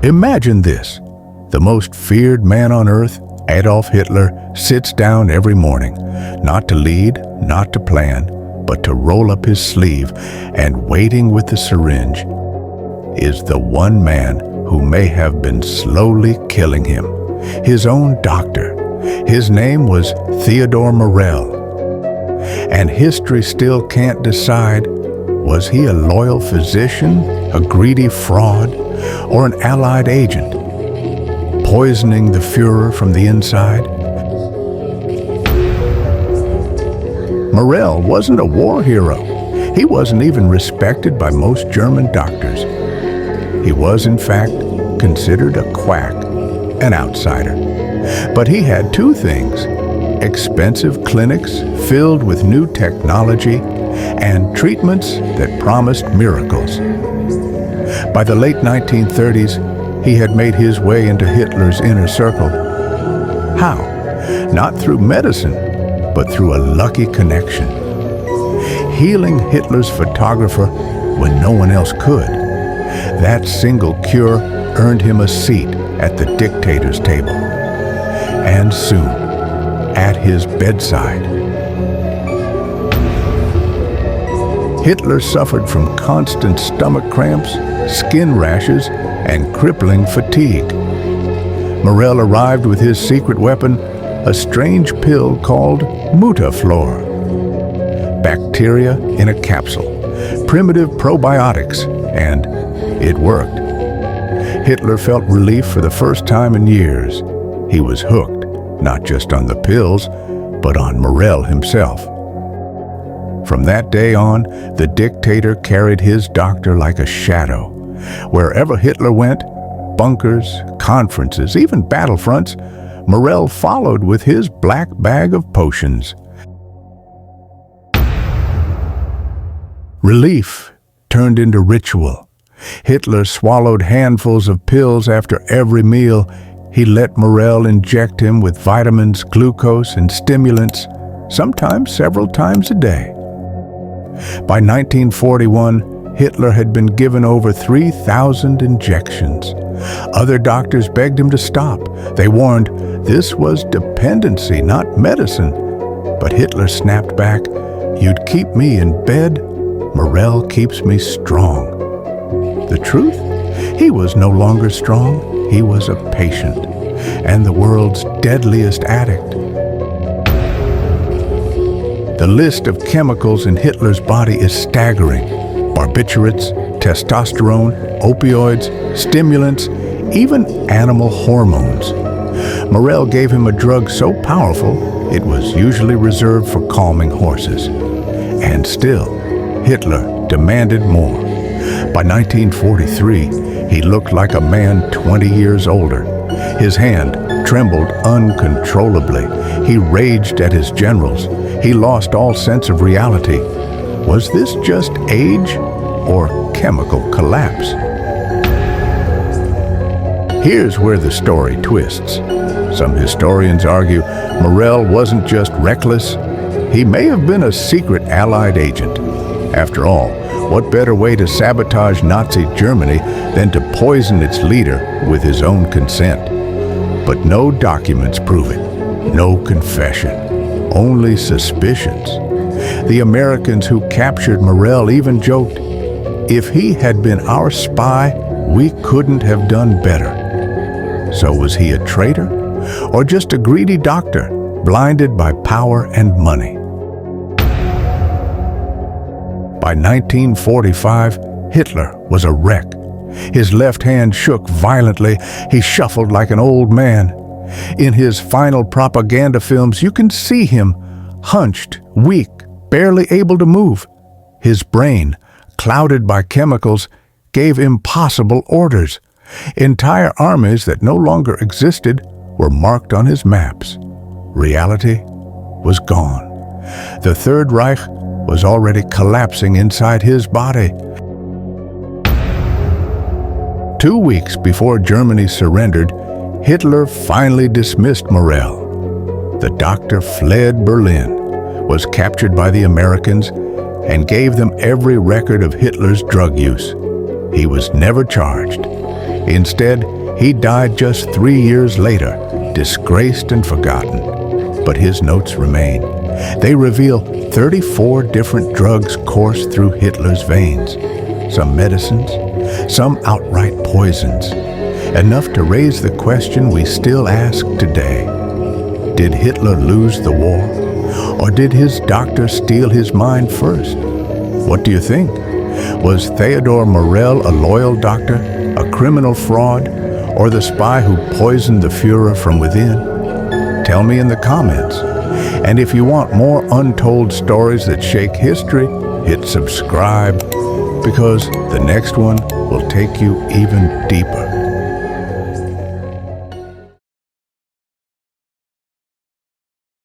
Imagine this. The most feared man on earth, Adolf Hitler, sits down every morning, not to lead, not to plan, but to roll up his sleeve, and waiting with the syringe is the one man who may have been slowly killing him, his own doctor. His name was Theodor Morell. And history still can't decide, was he a loyal physician, a greedy fraud, or an Allied agent, poisoning the Führer from the inside? Morell wasn't a war hero. He wasn't even respected by most German doctors. He was, in fact, considered a quack, an outsider. But he had two things: expensive clinics filled with new technology and treatments that promised miracles. By the late 1930s, he had made his way into Hitler's inner circle. How? Not through medicine, but through a lucky connection. Healing Hitler's photographer when no one else could. That single cure earned him a seat at the dictator's table. And soon, at his bedside, Hitler suffered from constant stomach cramps, skin rashes, and crippling fatigue. Morell arrived with his secret weapon, a strange pill called Mutaflor. Bacteria in a capsule, primitive probiotics, and it worked. Hitler felt relief for the first time in years. He was hooked, not just on the pills, but on Morell himself. From that day on, the dictator carried his doctor like a shadow. Wherever Hitler went, bunkers, conferences, even battlefronts, Morell followed with his black bag of potions. Relief turned into ritual. Hitler swallowed handfuls of pills after every meal. He let Morell inject him with vitamins, glucose, and stimulants, sometimes several times a day. By 1941, Hitler had been given over 3,000 injections. Other doctors begged him to stop. They warned this was dependency, not medicine. But Hitler snapped back, "You'd keep me in bed. Morell keeps me strong." The truth? He was no longer strong. He was a patient, and the world's deadliest addict. The list of chemicals in Hitler's body is staggering. Barbiturates, testosterone, opioids, stimulants, even animal hormones. Morell gave him a drug so powerful, it was usually reserved for calming horses. And still, Hitler demanded more. By 1943, he looked like a man 20 years older. His hand trembled uncontrollably. He raged at his generals. He lost all sense of reality. Was this just age or chemical collapse? Here's where the story twists. Some historians argue Morell wasn't just reckless. He may have been a secret Allied agent. After all, what better way to sabotage Nazi Germany than to poison its leader with his own consent? But no documents prove it. No confession. Only suspicions. The Americans who captured Morell even joked, "If he had been our spy, we couldn't have done better." So was he a traitor? Or just a greedy doctor, blinded by power and money? By 1945, Hitler was a wreck. His left hand shook violently. He shuffled like an old man. In his final propaganda films, you can see him hunched, weak, barely able to move. His brain, clouded by chemicals, gave impossible orders. Entire armies that no longer existed were marked on his maps. Reality was gone. The Third Reich was already collapsing inside his body. 2 weeks before Germany surrendered, Hitler finally dismissed Morell. The doctor fled Berlin, was captured by the Americans, and gave them every record of Hitler's drug use. He was never charged. Instead, he died just 3 years later, disgraced and forgotten. But his notes remain. They reveal 34 different drugs coursed through Hitler's veins. Some medicines, some outright poisons. Enough to raise the question we still ask today. Did Hitler lose the war? Or did his doctor steal his mind first? What do you think? Was Theodor Morell a loyal doctor, a criminal fraud, or the spy who poisoned the Führer from within? Tell me in the comments. And if you want more untold stories that shake history, hit subscribe, because the next one will take you even deeper.